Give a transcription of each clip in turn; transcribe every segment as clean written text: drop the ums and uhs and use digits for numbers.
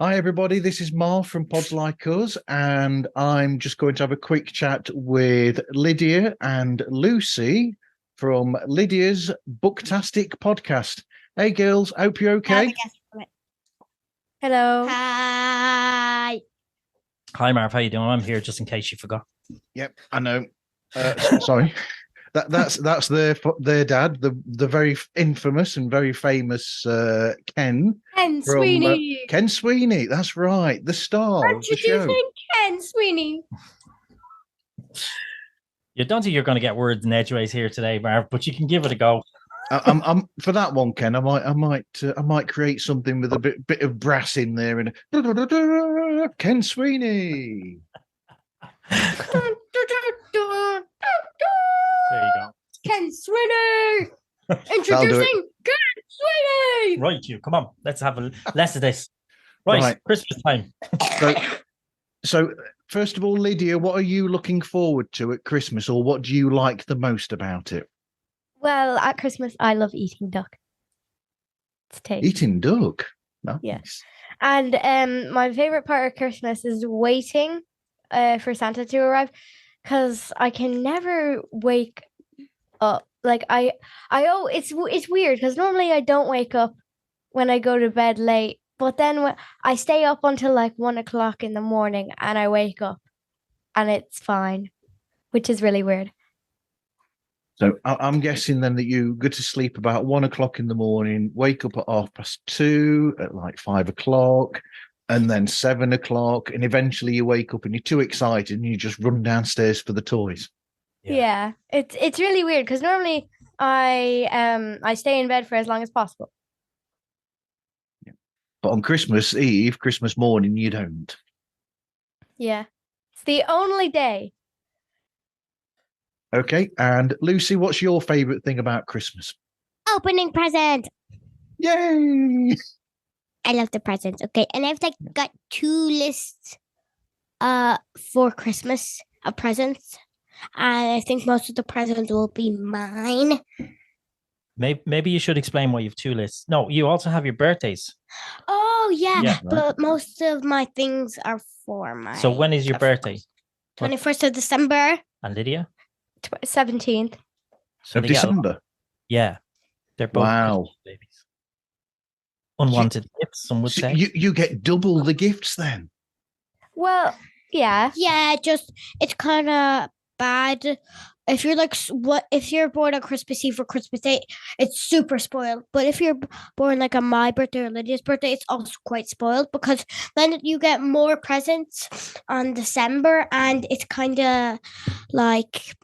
Hi, everybody. This is Marv from Pods Like Us, and I'm just going to have a quick chat with Lydia and Lucy from Lydia's Booktastic podcast. Hey, girls. Hope you're okay. Hello. Hi. Hi, Marv. How you doing? I'm here just in case you forgot. Yep, I know. Sorry. That's their dad, the very infamous and very famous Ken. Ken Sweeney. Ken Sweeney. That's right. The star of the show. Introducing Ken Sweeney. You don't think you're going to get words and edgeways here today, Marv, but you can give it a go. I'm for that one, Ken. I might create something with a bit of brass in there and Ken Sweeney. There you go. Ken Sweeney. Introducing Ken Sweeney. Right, you. Come on. Let's have less of this. Right. Christmas time. So, first of all, Lydia, what are you looking forward to at Christmas, or what do you like the most about it? Well, at Christmas, I love eating duck. It's tasty. Eating duck? Nice. Yeah. And my favorite part of Christmas is waiting for Santa to arrive, because I can never wake up. Like it's weird because normally I don't wake up when I go to bed late, but then when I stay up until like 1 o'clock in the morning and I wake up and it's fine, which is really weird. So I'm guessing then that you go to sleep about 1 o'clock in the morning, wake up at 2:30, at like 5 o'clock, and then 7 o'clock, and eventually you wake up and you're too excited and you just run downstairs for the toys. Yeah. It's really weird because normally I stay in bed for as long as possible. Yeah. But on Christmas Eve, Christmas morning, you don't. Yeah. It's the only day. Okay, and Lucy, what's your favourite thing about Christmas? Opening present. Yay! I love the presents. Okay, and I've got 2 lists for Christmas of presents. And I think most of the presents will be mine. Maybe you should explain why you have 2 lists. No, you also have your birthdays. Oh, yeah. Yeah, but right. most of my things are for my... So when is your birthday? 21st of December. And Lydia? 17th. So Of December? Yeah. They're both Wow. Christmas babies. Unwanted gifts, some would So say. you get double the gifts then? Well, yeah. Yeah, it's kind of bad. If you're if you're born on Christmas Eve or Christmas Day, it's super spoiled. But if you're born like on my birthday or Lydia's birthday, it's also quite spoiled because then you get more presents on December, and it's kind of like,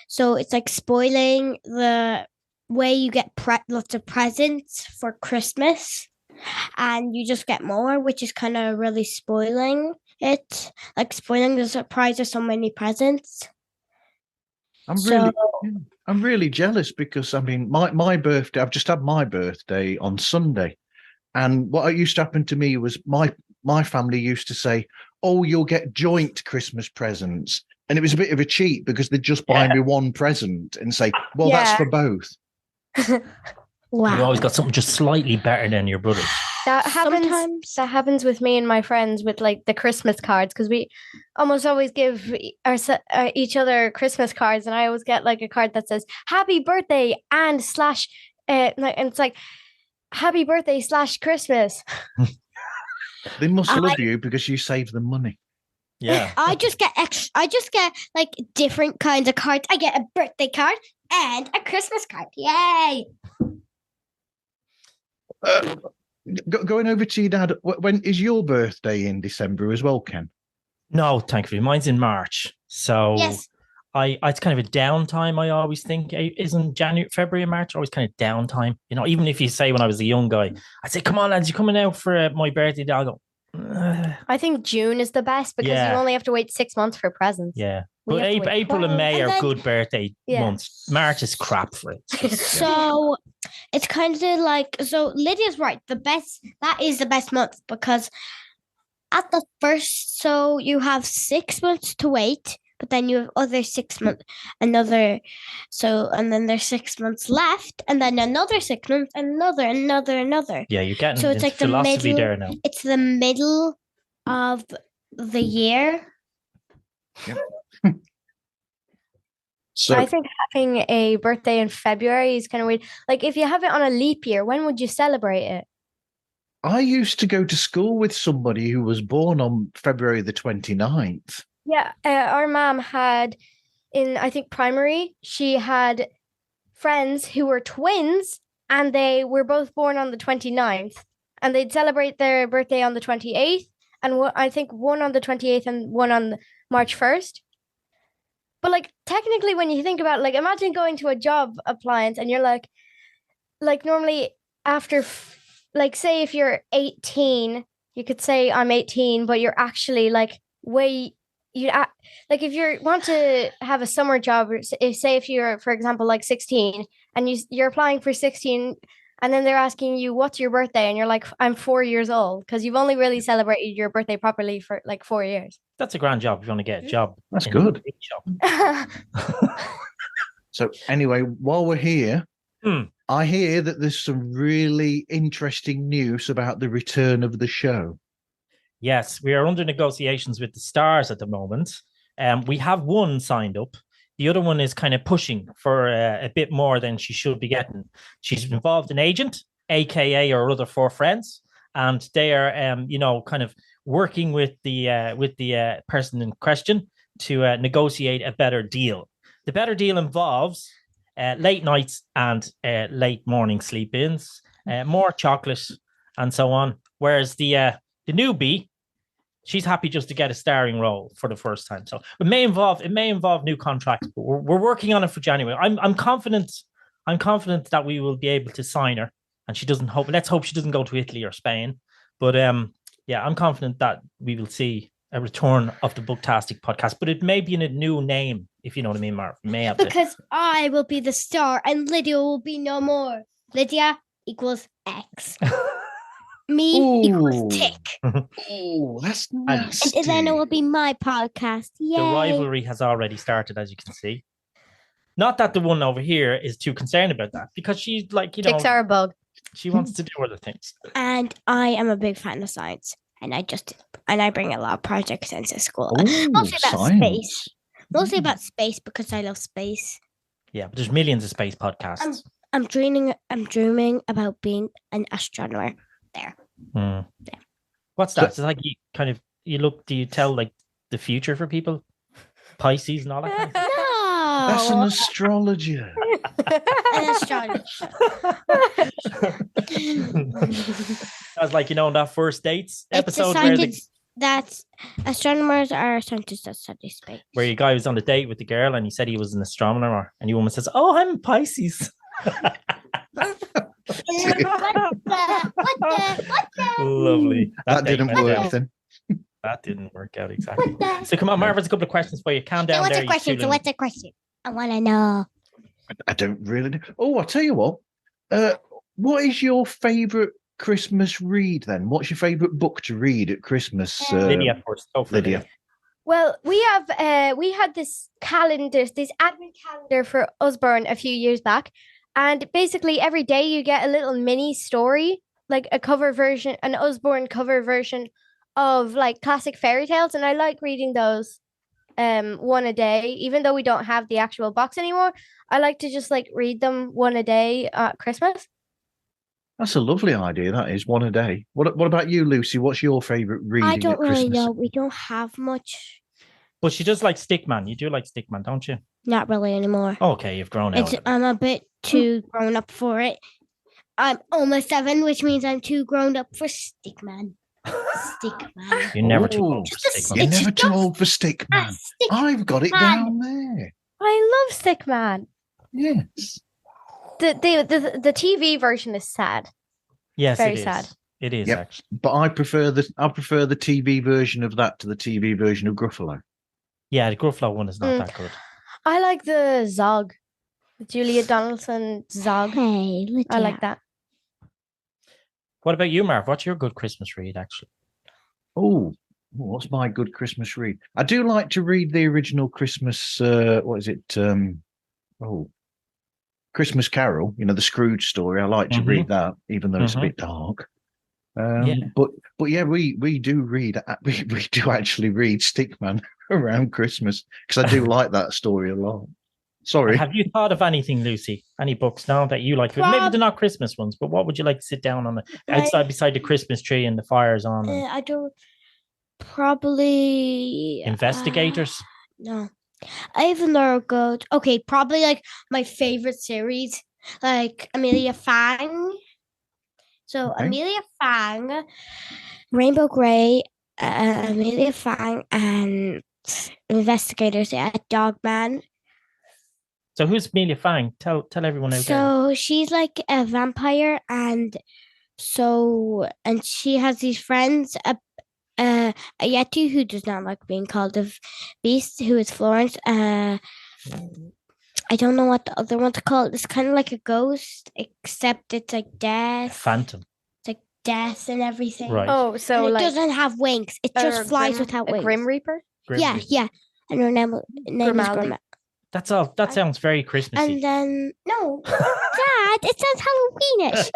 so it's like spoiling the way you get lots of presents for Christmas, and you just get more, which is kind of really spoiling it, like spoiling the surprise of so many presents. I'm really jealous because I mean my birthday, I've just had my birthday on Sunday, and what used to happen to me was my family used to say, "Oh, you'll get joint Christmas presents," and it was a bit of a cheat because they'd just buy me one present and say, "Well, that's for both." Wow. You always got something just slightly better than your brothers. That happens with me and my friends with like the Christmas cards, because we almost always give each other Christmas cards, and I always get like a card that says "Happy Birthday" and slash, and it's like "Happy Birthday / Christmas." They must love you because you save them money. Yeah. I just get like different kinds of cards. I get a birthday card and a Christmas card. Yay! Going over to your dad, when is your birthday in December as well, Ken? No, thankfully. Mine's in March. So Yes. It's kind of a downtime, I always think. Isn't January, February, and March always kind of downtime? You know, even if you say when I was a young guy, I'd say, "Come on, lads, you coming out for my birthday?" I'll go, I think June is the best because you only have to wait 6 months for presents. Yeah. But April and May are good birthday months. March is crap for it. So it's kind of like, so Lydia's right. That is the best month because at the first, so you have 6 months to wait but then you have other 6 months, and then there's 6 months left, and then another 6 months, another. Yeah, you're getting So it's into like the philosophy middle. there now. It's the middle of the year. So I think having a birthday in February is kind of weird. Like if you have it on a leap year, when would you celebrate it? I used to go to school with somebody who was born on February the 29th. Yeah, our mom had I think primary, she had friends who were twins and they were both born on the 29th and they'd celebrate their birthday on the 28th and I think one on the 28th and one on March 1st. But like technically when you think about it, like imagine going to a job appliance and you're like normally after like say if you're 18, you could say I'm 18, but you're actually like way like if you want to have a summer job, or say if you're for example like 16 and you're applying for 16 and then they're asking you what's your birthday and you're like I'm 4 years old because you've only really celebrated your birthday properly for like 4 years. That's a grand job if you want to get a job. That's in good. a big job. So anyway, while we're here, Hmm. I hear that there's some really interesting news about the return of the show. Yes, we are under negotiations with the stars at the moment. We have one signed up. The other one is kind of pushing for a bit more than she should be getting. She's involved an agent, aka her other four friends, and they are, kind of working with the person in question to negotiate a better deal. The better deal involves late nights and late morning sleep-ins, more chocolate, and so on. Whereas the newbie, she's happy just to get a starring role for the first time. So it may involve new contracts, but we're working on it for January. I'm confident. I'm confident that we will be able to sign her, and she doesn't hope. Let's hope she doesn't go to Italy or Spain. But yeah, I'm confident that we will see a return of the Booktastic podcast. But it may be in a new name, if you know what I mean, Marv. May have because I will be the star and Lydia will be no more. Lydia equals X. Me equals tick. Oh, that's nasty. And then it will be my podcast. Yay. The rivalry has already started, as you can see. Not that the one over here is too concerned about that, because she's like, Ticks are a bug. She wants to do other things. And I am a big fan of science. And I bring a lot of projects into school. Ooh, Mostly about science. space. Mostly about space because I love space. Yeah, but there's millions of space podcasts. I'm dreaming about being an astronomer. There. Yeah. What's that? It's like do you tell like the future for people? Pisces and all that kind of stuff? No. That's an astrologer. An astrologer. I was like, on that first dates episode that astronomers are scientists that study space. Where your guy was on a date with the girl and he said he was an astronomer, and your woman says, "Oh, I'm a Pisces." Lovely. That didn't work then. That didn't work out exactly. So come on, Marv, there's a couple of questions for you. Calm down. What's the question? I want to know. I don't really know. Oh, I'll tell you what. What is your favourite Christmas read then? What's your favourite book to read at Christmas? Lydia first. Lydia. Well, we had this advent calendar for Osborne a few years back. And basically every day you get a little mini story, like an Osborne cover version of like classic fairy tales. And I like reading those one a day, even though we don't have the actual box anymore. I like to just like read them one a day at Christmas. That's a lovely idea. That is, one a day. What about you, Lucy? What's your favourite reading I don't at Christmas? really know. We don't have much. But she does like Stickman. You do like Stickman, don't you? Not really anymore. Okay, you've grown out. I'm a bit too grown up for it. I'm almost 7, which means I'm too grown up for Stickman. Stickman. You're never too old Ooh, for Stickman. You're never too old for Stickman. I've got it down there. I love Stickman. Yes. The TV version is sad. Yes, Very it is. sad. It is Yep. actually. But I prefer the TV version of that to the TV version of Gruffalo. Yeah, the Gruffalo one is not that good. I like the Zog. The Julia Donaldson Zog. Hey, Lydia. I like that. What about you, Marv? What's your good Christmas read, actually? Oh, What's my good Christmas read? I do like to read the original Christmas. What is it? Oh, Christmas Carol. The Scrooge story. I like to read that, even though it's a bit dark. Yeah. But yeah, we do read. We do actually read Stickman around Christmas because I do like that story a lot. Sorry. Have you thought of anything, Lucy? Any books now that you like? Maybe they're not Christmas ones, but what would you like to sit down on outside beside the Christmas tree and the fire's on? I don't. Probably Investigators. No, even though good. Okay, probably like my favorite series, like Amelia Fang. So Amelia Fang, Rainbow Grey, Amelia Fang, and Investigators at Dogman. So who's Amelia Fang? Tell everyone out there. So she's like a vampire, and she has these friends. A Yeti who does not like being called a beast, who is Florence. I don't know what the other one's called. It's kind of like a ghost, except it's like death. Phantom. It's like death and everything. Right. Oh, so and it like doesn't have wings. It just flies without wings. Grim Reaper? Yeah. And her name is Grimaldi. That's all. That sounds very Christmassy. And then no, Dad, it sounds Halloweenish.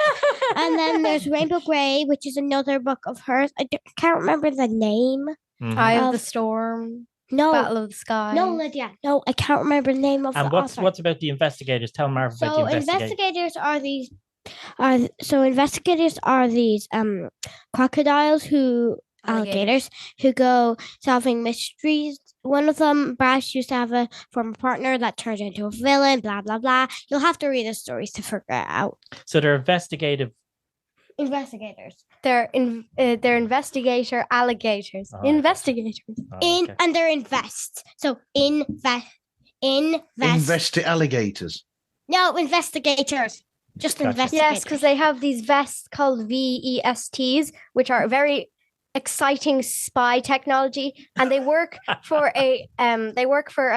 And then there's Rainbow Grey, which is another book of hers. I can't remember the name. Eye of the Storm. No, Battle of the Sky. No, Lydia. No, I can't remember the name of and the author. What's about the investigators? Tell Marv about the investigators. Investigators are these crocodiles alligators who go solving mysteries. One of them, Brash, used to have a former partner that turned into a villain, blah, blah, blah. You'll have to read the stories to figure it out. So they're investigators. They're investigator alligators. Investigators. And they're invest. So Alligators. No, investigators. Just investigators. Yes, because they have these vests called VESTs, which are very exciting spy technology, and they work for a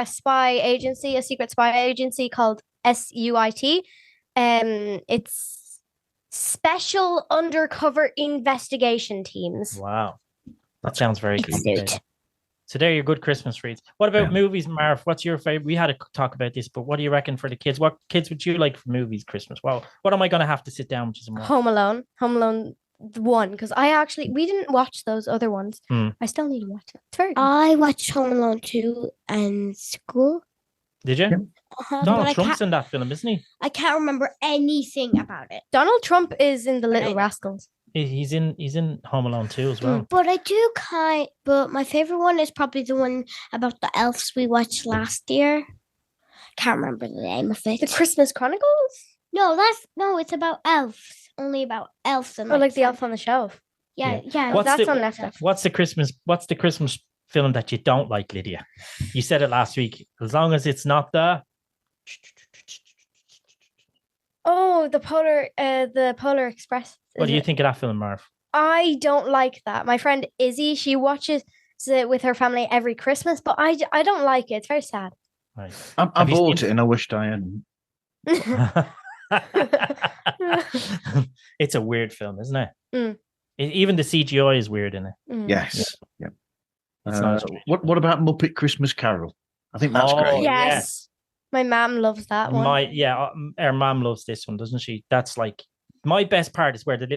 spy agency, a secret spy agency called SUIT. It's Special Undercover Investigation Teams. Wow, that sounds very good. So there are your good Christmas reads. What about movies, Marv? What's your favorite? We had a talk about this, but what do you reckon for the kids? What kids would you like for movies Christmas? Well, what am I going to have to sit down with? Home Alone 1, because we didn't watch those other ones. I still need to watch it. It's very good. I watched Home Alone 2 in school. Did you? Donald Trump's in that film, isn't he? I can't remember anything about it. Donald Trump is in The Little Rascals. He's in Home Alone 2 as well. But but my favorite one is probably the one about the elves we watched last year. Can't remember the name of it. The Christmas Chronicles? No, it's about elves. Only about elves and like the Elf on the Shelf. Yeah. That's on Netflix. What's the Christmas film that you don't like, Lydia? You said it last week. As long as it's not the the Polar Express. What do you think of that film, Marv? I don't like that. My friend Izzy, she watches it with her family every Christmas, but I don't like it. It's very sad. Right. I bought it and I wished I hadn't. It's a weird film, isn't it? Even the CGI is weird in it. Yes. Yeah. What about Muppet Christmas Carol? I think that's great. Yes. My mom loves that one. Our mom loves this one, doesn't she? That's like my best part is where the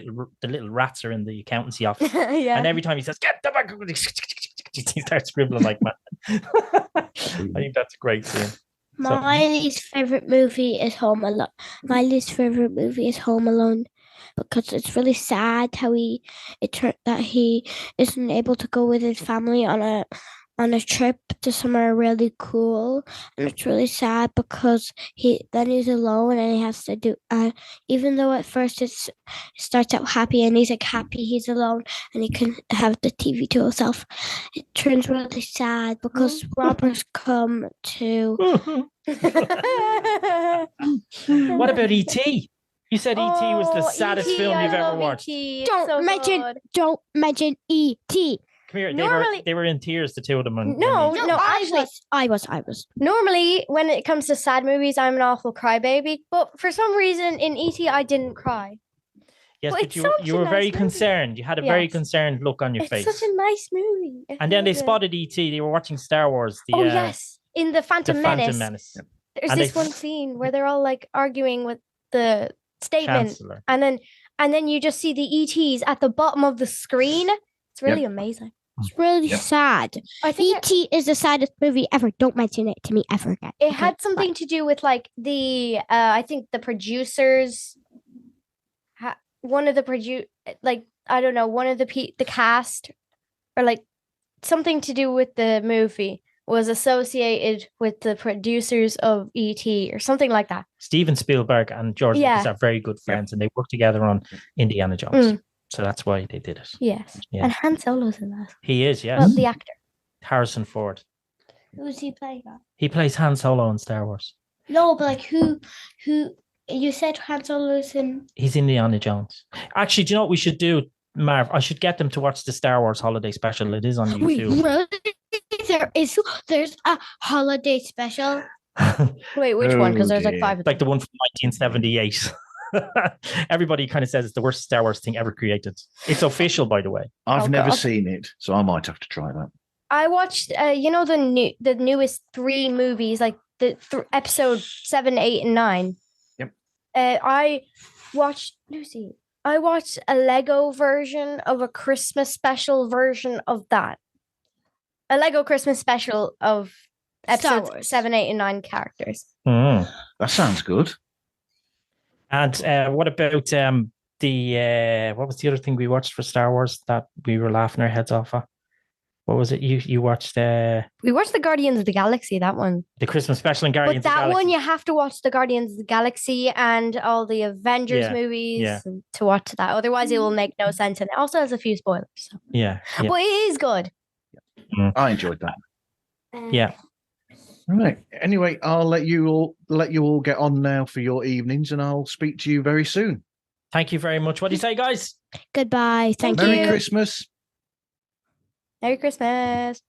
little rats are in the accountancy office. And every time he says, "Get the back," he starts scribbling like mad. I think that's a great scene. My least favorite movie is Home Alone. Because it's really sad how he isn't able to go with his family on a trip to somewhere really cool, and it's really sad because he's alone and he has to do even though at first it starts out happy and he's like happy he's alone and he can have the TV to himself, it turns really sad because robbers come to. What about E.T.? You said E.T. was the saddest film you've ever watched. Don't mention E.T. Come here. Normally, they were in tears, the two of them. I was. Normally, when it comes to sad movies, I'm an awful crybaby. But for some reason, in E.T., I didn't cry. Yes, Well, but it's you such you a were nice very movie. concerned. You had a very Yes. concerned look on your It's face. such a nice movie. I And then they love it. spotted ET. They were watching Star Wars. Oh yes, in the The Phantom Phantom Menace. Menace. There's And this they- one scene where they're all like arguing with the statement, Chancellor. and then you just see the ETs at the bottom of the screen. It's really amazing. It's really Yep. sad. I think E.T. is the saddest movie ever. Don't mention it to me ever again. it Okay, had something to do with like the I think the producers, one of the like I don't know, one of the cast, or like something to do with the movie was associated with the producers of E.T. or something like that. Steven Spielberg and George Lucas are very good friends, and they work together on Indiana Jones. So that's why they did it. Yes, Yeah. and Han Solo's in that. He is, yes. Well, the actor. Harrison Ford. Who's he playing? He plays Han Solo in Star Wars. No, but like who? You said Han Solo's in. He's Indiana Jones. Actually, do you know what we should do, Marv? I should get them to watch the Star Wars holiday special. It is on YouTube. There's a holiday special. Wait, which one? Because there's like dear. 5 of them. Like the one from 1978. Everybody kind of says it's the worst Star Wars thing ever created. It's official, by the way. I've Oh, never God. seen it, so I might have to try that. I watched, the newest 3 movies, like the episode 7, 8, and 9. Yep. I watched I watched a Lego version of a Christmas special version of that. A Lego Christmas special of Star episodes Wars. 7, 8, and 9 characters. Mm. That sounds good. And what about what was the other thing we watched for Star Wars that we were laughing our heads off at? What was it? You watched We watched the Guardians of the Galaxy, that one. the Christmas special in Guardians But of the that Galaxy. one, you have to watch the Guardians of the Galaxy and all the Avengers Yeah, movies yeah. to watch that. Otherwise, it will make no sense. And it also has a few spoilers. So. Yeah. But it is good. I enjoyed that. Yeah. Right. Anyway, I'll let you all get on now for your evenings, and I'll speak to you very soon. Thank you very much. What do you say, guys? Goodbye. Thank Thank Merry you. Christmas. Merry Christmas.